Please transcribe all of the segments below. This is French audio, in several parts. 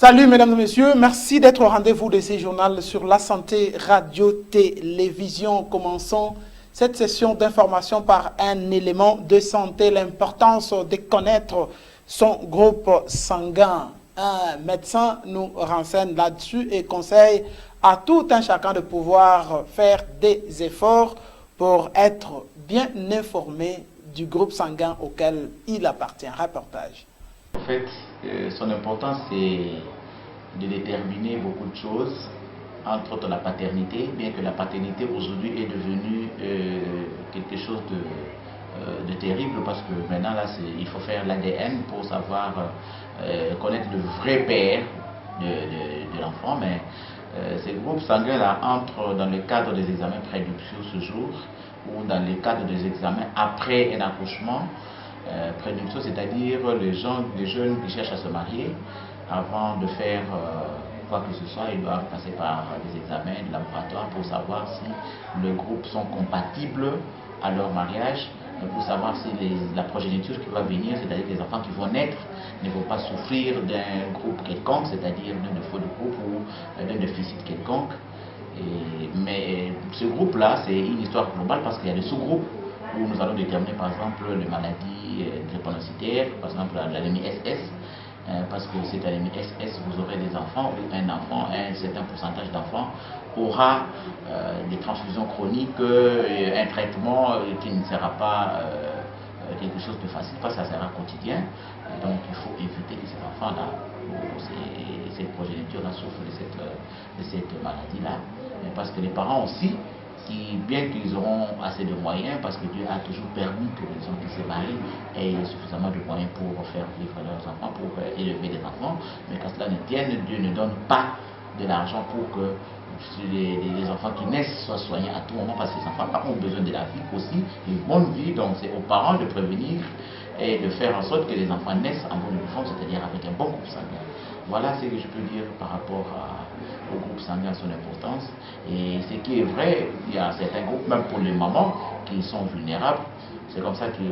Salut mesdames et messieurs, merci d'être au rendez-vous de ce journal sur la santé radio-télévision. Commençons cette session d'information par un élément de santé, l'importance de connaître son groupe sanguin. Un médecin nous renseigne là-dessus et conseille à tout un chacun de pouvoir faire des efforts pour être bien informé du groupe sanguin auquel il appartient. Reportage. En fait, son importance, c'est de déterminer beaucoup de choses, entre autres la paternité, bien que la paternité aujourd'hui est devenue quelque chose de terrible, parce que maintenant, là, il faut faire l'ADN pour savoir connaître le vrai père de l'enfant, mais ces groupes sanguins-là entrent dans le cadre des examens prénuptiaux ce jour, ou dans le cadre des examens après un accouchement. Prénuptiaux, c'est-à-dire les jeunes qui cherchent à se marier, avant de faire quoi que ce soit, ils doivent passer par des examens de laboratoire pour savoir si les groupes sont compatibles à leur mariage, pour savoir si la progéniture qui va venir, c'est-à-dire les enfants qui vont naître, ne vont pas souffrir d'un groupe quelconque, c'est-à-dire d'un défaut de groupe ou d'un déficit quelconque. Mais ce groupe-là, c'est une histoire globale parce qu'il y a des sous-groupes où nous allons déterminer par exemple les maladies drépanocytaires, par exemple l'anémie SS, parce que cette anémie SS, vous aurez des enfants, ou un certain pourcentage d'enfants aura des transfusions chroniques, un traitement qui ne sera pas quelque chose de facile, parce que ça sera quotidien. Et donc il faut éviter que ces enfants-là, ou cette progéniture-là souffrent de cette maladie-là, parce que les parents aussi, bien qu'ils auront assez de moyens, parce que Dieu a toujours permis que les gens qui se marient aient suffisamment de moyens pour faire vivre leurs enfants, pour élever des enfants, mais quand cela ne tienne, Dieu ne donne pas de l'argent pour que les enfants qui naissent soient soignés à tout moment, parce que les enfants ont besoin de la vie aussi, une bonne vie. Donc c'est aux parents de prévenir et de faire en sorte que les enfants naissent en bonne forme, c'est-à-dire avec un bon groupe sanguin. Voilà ce que je peux dire par rapport au groupe sanguin, son importance. Et ce qui est vrai, il y a certains groupes, même pour les mamans, qui sont vulnérables. C'est comme ça que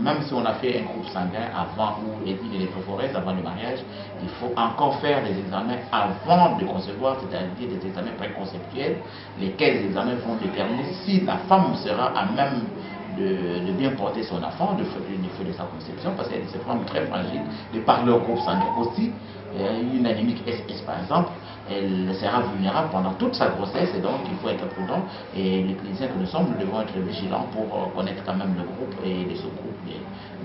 même si on a fait un groupe sanguin avant, ou il est préforé avant le mariage, il faut encore faire des examens avant de concevoir, c'est-à-dire des examens préconceptuels, lesquels examens vont déterminer si la femme sera à même de bien porter son enfant, du feu de sa conception, parce qu'il y a des femmes très fragiles, de par leur groupe sanguin aussi. Une anémique SS par exemple, elle sera vulnérable pendant toute sa grossesse, et donc il faut être prudent. Et les cliniciens que nous sommes, nous devons être vigilants pour connaître quand même le groupe et les sous-groupes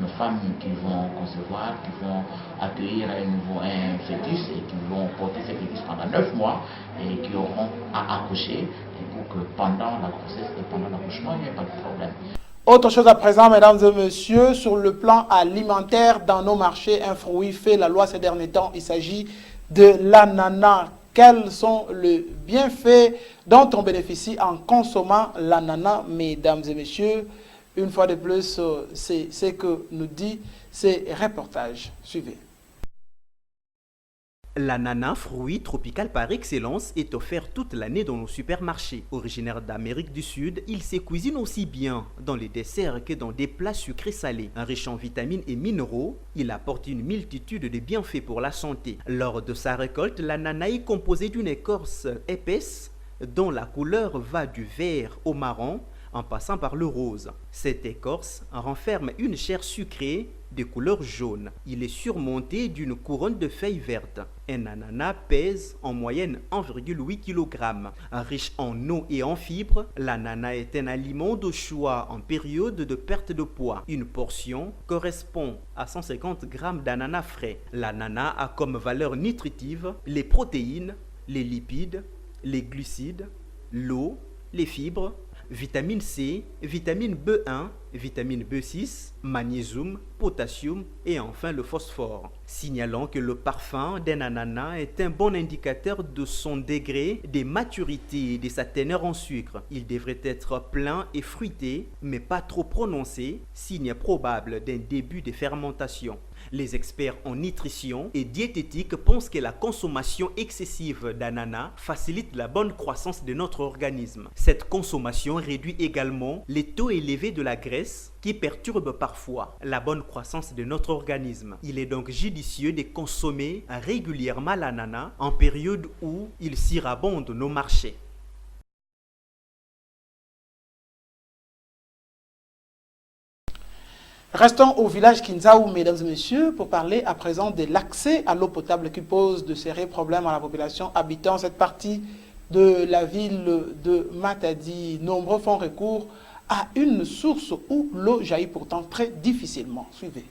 de femmes qui vont concevoir, qui vont accueillir un fœtus et qui vont porter ce fœtus pendant 9 mois et qui auront à accoucher, et pour que pendant la grossesse et pendant l'accouchement, il n'y ait pas de problème. Autre chose à présent, mesdames et messieurs, sur le plan alimentaire, dans nos marchés, un fruit fait la loi ces derniers temps. Il s'agit de l'ananas. Quels sont les bienfaits dont on bénéficie en consommant l'ananas, mesdames et messieurs? Une fois de plus, c'est ce que nous dit ces reportages. Suivez. L'ananas, fruit tropical par excellence, est offert toute l'année dans nos supermarchés. Originaire d'Amérique du Sud, il se cuisine aussi bien dans les desserts que dans des plats sucrés salés. Riche en vitamines et minéraux, il apporte une multitude de bienfaits pour la santé. Lors de sa récolte, l'ananas est composé d'une écorce épaisse dont la couleur va du vert au marron en passant par le rose. Cette écorce renferme une chair sucrée de couleur jaune. Il est surmonté d'une couronne de feuilles vertes. Un ananas pèse en moyenne 1,8 kg. Riche en eau et en fibres, l'ananas est un aliment de choix en période de perte de poids. Une portion correspond à 150 g d'ananas frais. L'ananas a comme valeur nutritive les protéines, les lipides, les glucides, l'eau, les fibres, vitamine C, vitamine B1, vitamine B6, magnésium, potassium et enfin le phosphore. Signalons que le parfum d'un ananas est un bon indicateur de son degré de maturité et de sa teneur en sucre. Il devrait être plein et fruité, mais pas trop prononcé, signe probable d'un début de fermentation. Les experts en nutrition et diététique pensent que la consommation excessive d'ananas facilite la bonne croissance de notre organisme. Cette consommation réduit également les taux élevés de la graisse qui perturbent parfois la bonne croissance de notre organisme. Il est donc judicieux de consommer régulièrement l'ananas en période où il surabonde nos marchés. Restons au village Kinzaou, mesdames et messieurs, pour parler à présent de l'accès à l'eau potable qui pose de sérieux problèmes à la population habitant cette partie de la ville de Matadi. Nombreux font recours à une source où l'eau jaillit pourtant très difficilement. Suivez.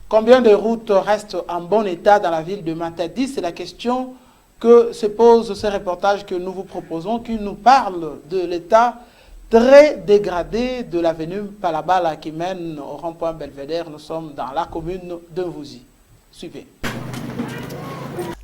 Combien de routes restent en bon état dans la ville de Matadi? C'est la question que se pose ce reportage que nous vous proposons, qui nous parle de l'état très dégradé de l'avenue Palabala qui mène au rond-point Belvédère. Nous sommes dans la commune de Mvouzi. Suivez.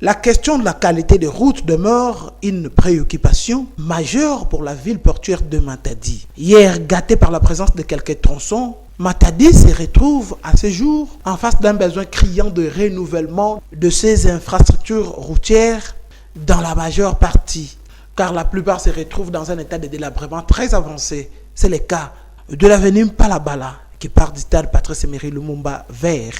La question de la qualité des routes demeure une préoccupation majeure pour la ville portuaire de Matadi. Hier, gâtée par la présence de quelques tronçons, Matadi se retrouve à ce jour en face d'un besoin criant de renouvellement de ses infrastructures routières dans la majeure partie, car la plupart se retrouvent dans un état de délabrement très avancé. C'est le cas de l'avenue Palabala qui part du stade Patrice Emery Lumumba vers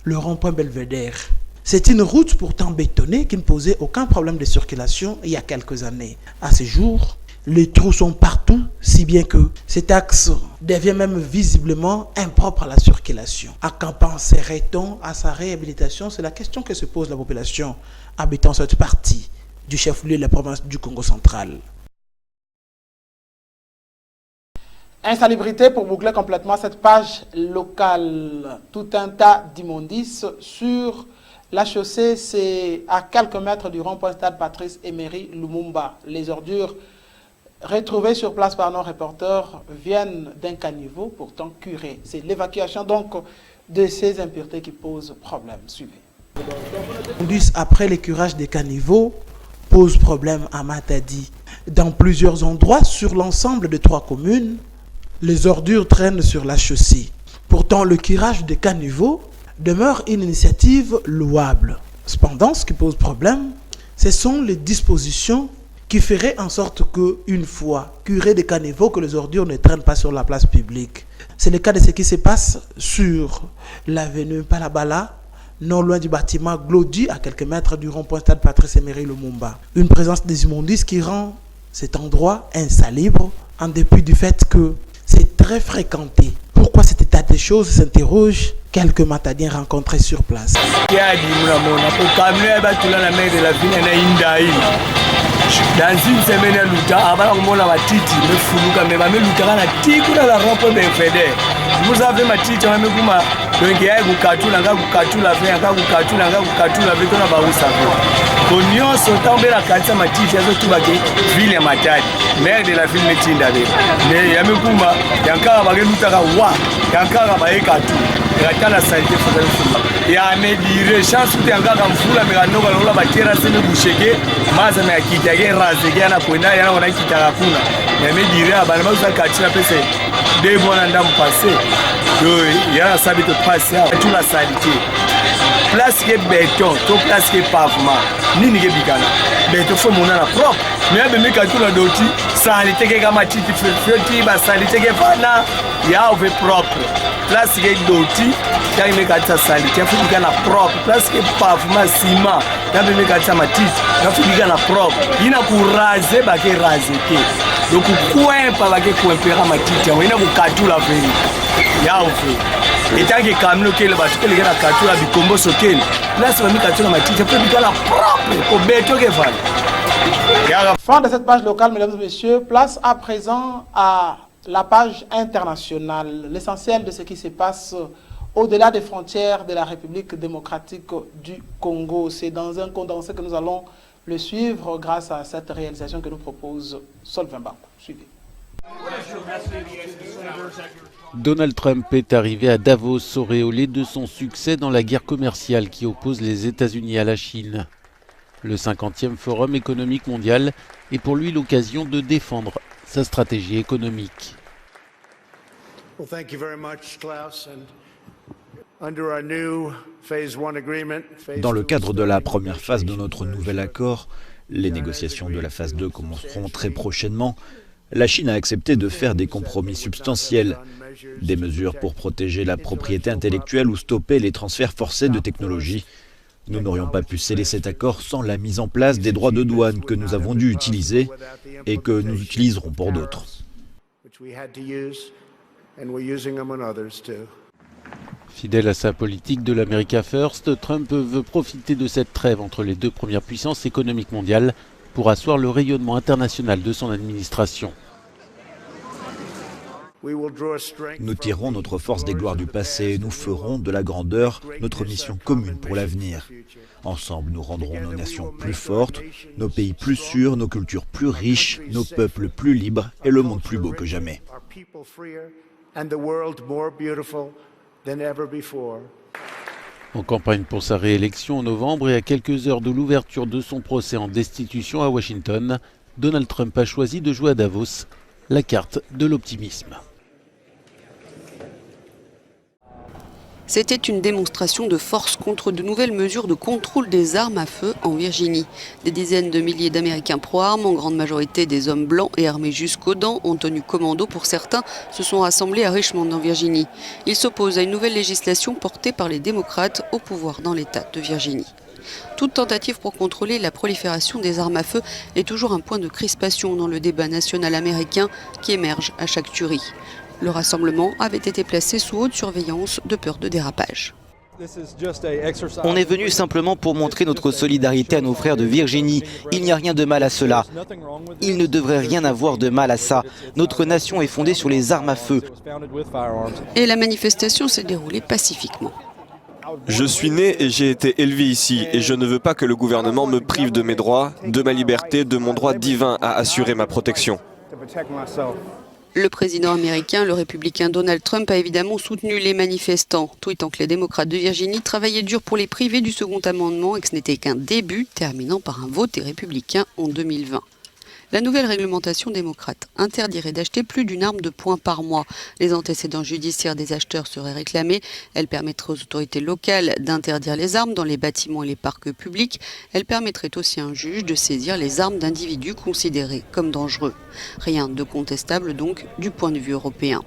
le rond-point Belvédère. C'est une route pourtant bétonnée qui ne posait aucun problème de circulation il y a quelques années. À ce jour, les trous sont partout, si bien que cet axe devient même visiblement impropre à la circulation. À quand penserait-on à sa réhabilitation? C'est la question que se pose la population habitant cette partie du chef-lieu de la province du Congo central. Insalubrité pour boucler complètement cette page locale. Tout un tas d'immondices sur la chaussée, c'est à quelques mètres du rond-point stade Patrice Emery Lumumba. Les ordures retrouvées sur place par nos reporters viennent d'un caniveau pourtant curé. C'est l'évacuation donc de ces impuretés qui pose problème. Suivez. Après le curage des caniveaux pose problème à Matadi. Dans plusieurs endroits sur l'ensemble de 3 communes, les ordures traînent sur la chaussée. Pourtant, le curage des caniveaux demeure une initiative louable. Cependant, ce qui pose problème, ce sont les dispositions qui feraient en sorte qu'une fois curé des caniveaux, que les ordures ne traînent pas sur la place publique. C'est le cas de ce qui se passe sur l'avenue Palabala, non loin du bâtiment Glody, à quelques mètres du rond-point stade Patrice Emery Lumumba. Une présence des immondices qui rend cet endroit insalubre, en dépit du fait que c'est très fréquenté. Pourquoi cet état des choses s'interroge quelques Matadiens rencontrés sur place. Dans une semaine, vous avez ma tite, on a mis comme donc il y a Gukatula, Gukatula, Gukatula, Gukatula, Vetona Baoussavo. Cognon sont tombés la carte ma tite, il y a tout bagué, ville et matade, maire de la ville de Tindale. Mais Yamekuma, Yankara Bagemutara Wa, Yankara Baekatu, Ratala Santé Foucault. Il y a un médire, chance où Yankara Mfula, mais à Nova Bakera, c'est le boucher, Mazana Kitagé, Razegana, Puna, Yana Kitarapuna. Il y a un médire à Balmausa Katina PC. 2 mois dans le passé, il y a ça de passer tout la salité. Place que béton, tout place que pavement. Ni ni bikana. Béton faut mon na propre. Mais même quand tout la doti, salité que kama titi feti ba salité que fana ya ouvre propre. Place que doti, quand il me kata salité, faut bikana propre. Place que pavement ciment, quand même kata matiti, faut bikana propre. Ina ku raser ba ke raser ke. Donc coin pa ba ke coimpera matiti, ina ku katula veni. Ya ouvre. Et tant que camion qui est là-bas, tu peux les gars à Katou, à Bikombo, Sokel. Là, c'est la Katou, ma petite, tu peux dire la propre, au béton qui va. Fin de cette page locale, mesdames et messieurs, place à présent à la page internationale. L'essentiel de ce qui se passe au-delà des frontières de la République démocratique du Congo. C'est dans un condensé que nous allons le suivre grâce à cette réalisation que nous propose Solvin Bakou. Suivez. Donald Trump est arrivé à Davos, auréolé de son succès dans la guerre commerciale qui oppose les États-Unis à la Chine. Le 50e Forum économique mondial est pour lui l'occasion de défendre sa stratégie économique. Dans le cadre de la première phase de notre nouvel accord, les négociations de la phase 2 commenceront très prochainement. La Chine a accepté de faire des compromis substantiels, des mesures pour protéger la propriété intellectuelle ou stopper les transferts forcés de technologies. Nous n'aurions pas pu sceller cet accord sans la mise en place des droits de douane que nous avons dû utiliser et que nous utiliserons pour d'autres. Fidèle à sa politique de l'America First, Trump veut profiter de cette trêve entre les deux premières puissances économiques mondiales pour asseoir le rayonnement international de son administration. Nous tirerons notre force des gloires du passé et nous ferons de la grandeur notre mission commune pour l'avenir. Ensemble, nous rendrons nos nations plus fortes, nos pays plus sûrs, nos cultures plus riches, nos peuples plus libres et le monde plus beau que jamais. En campagne pour sa réélection en novembre et à quelques heures de l'ouverture de son procès en destitution à Washington, Donald Trump a choisi de jouer à Davos la carte de l'optimisme. C'était une démonstration de force contre de nouvelles mesures de contrôle des armes à feu en Virginie. Des dizaines de milliers d'Américains pro-armes, en grande majorité des hommes blancs et armés jusqu'aux dents, en tenue commando pour certains, se sont rassemblés à Richmond en Virginie. Ils s'opposent à une nouvelle législation portée par les démocrates au pouvoir dans l'État de Virginie. Toute tentative pour contrôler la prolifération des armes à feu est toujours un point de crispation dans le débat national américain qui émerge à chaque tuerie. Le rassemblement avait été placé sous haute surveillance de peur de dérapage. On est venu simplement pour montrer notre solidarité à nos frères de Virginie. Il n'y a rien de mal à cela. Il ne devrait rien avoir de mal à ça. Notre nation est fondée sur les armes à feu. Et la manifestation s'est déroulée pacifiquement. Je suis né et j'ai été élevé ici et je ne veux pas que le gouvernement me prive de mes droits, de ma liberté, de mon droit divin à assurer ma protection. Le président américain, le républicain Donald Trump, a évidemment soutenu les manifestants, tweetant que les démocrates de Virginie travaillaient dur pour les priver du second amendement et que ce n'était qu'un début, terminant par un vote des républicains en 2020. La nouvelle réglementation démocrate interdirait d'acheter plus d'une arme de poing par mois. Les antécédents judiciaires des acheteurs seraient réclamés. Elle permettrait aux autorités locales d'interdire les armes dans les bâtiments et les parcs publics. Elle permettrait aussi à un juge de saisir les armes d'individus considérés comme dangereux. Rien de contestable donc du point de vue européen.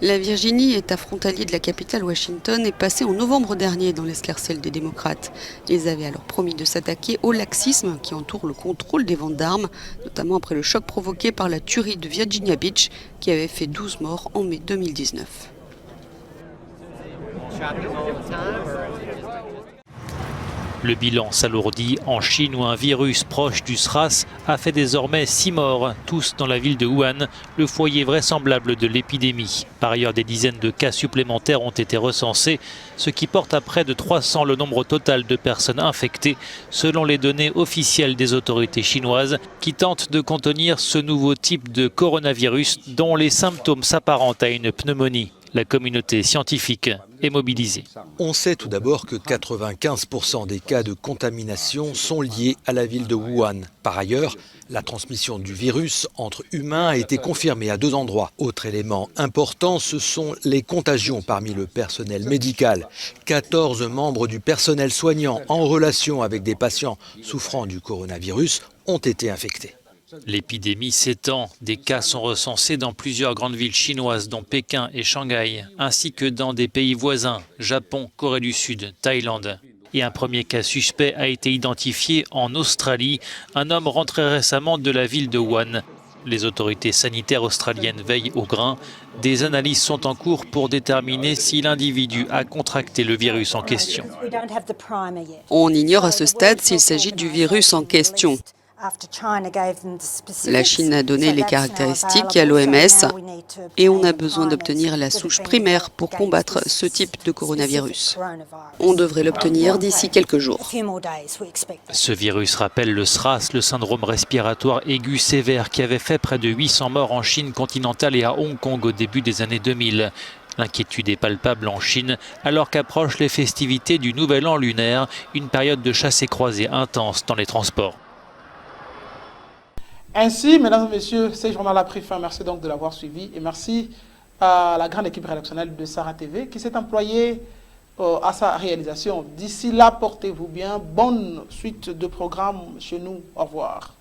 La Virginie, État frontalier de la capitale Washington, est passée en novembre dernier dans l'escarcelle des démocrates. Ils avaient alors promis de s'attaquer au laxisme qui entoure le contrôle des ventes d'armes, notamment après le choc provoqué par la tuerie de Virginia Beach qui avait fait 12 morts en mai 2019. Le bilan s'alourdit en Chine où un virus proche du SRAS a fait désormais 6 morts, tous dans la ville de Wuhan, le foyer vraisemblable de l'épidémie. Par ailleurs, des dizaines de cas supplémentaires ont été recensés, ce qui porte à près de 300 le nombre total de personnes infectées, selon les données officielles des autorités chinoises, qui tentent de contenir ce nouveau type de coronavirus dont les symptômes s'apparentent à une pneumonie. La communauté scientifique est mobilisée. On sait tout d'abord que 95% des cas de contamination sont liés à la ville de Wuhan. Par ailleurs, la transmission du virus entre humains a été confirmée à 2 endroits. Autre élément important, ce sont les contagions parmi le personnel médical. 14 membres du personnel soignant en relation avec des patients souffrant du coronavirus ont été infectés. L'épidémie s'étend. Des cas sont recensés dans plusieurs grandes villes chinoises, dont Pékin et Shanghai, ainsi que dans des pays voisins, Japon, Corée du Sud, Thaïlande. Et un premier cas suspect a été identifié en Australie. Un homme rentré récemment de la ville de Wuhan. Les autorités sanitaires australiennes veillent au grain. Des analyses sont en cours pour déterminer si l'individu a contracté le virus en question. On ignore à ce stade s'il s'agit du virus en question. La Chine a donné les caractéristiques à l'OMS et on a besoin d'obtenir la souche primaire pour combattre ce type de coronavirus. On devrait l'obtenir d'ici quelques jours. Ce virus rappelle le SRAS, le syndrome respiratoire aigu sévère qui avait fait près de 800 morts en Chine continentale et à Hong Kong au début des années 2000. L'inquiétude est palpable en Chine alors qu'approchent les festivités du Nouvel An lunaire, une période de chassés-croisés intense dans les transports. Ainsi, mesdames et messieurs, ce journal a pris fin. Merci donc de l'avoir suivi et merci à la grande équipe rédactionnelle de Sarah TV qui s'est employée à sa réalisation. D'ici là, portez-vous bien. Bonne suite de programmes chez nous. Au revoir.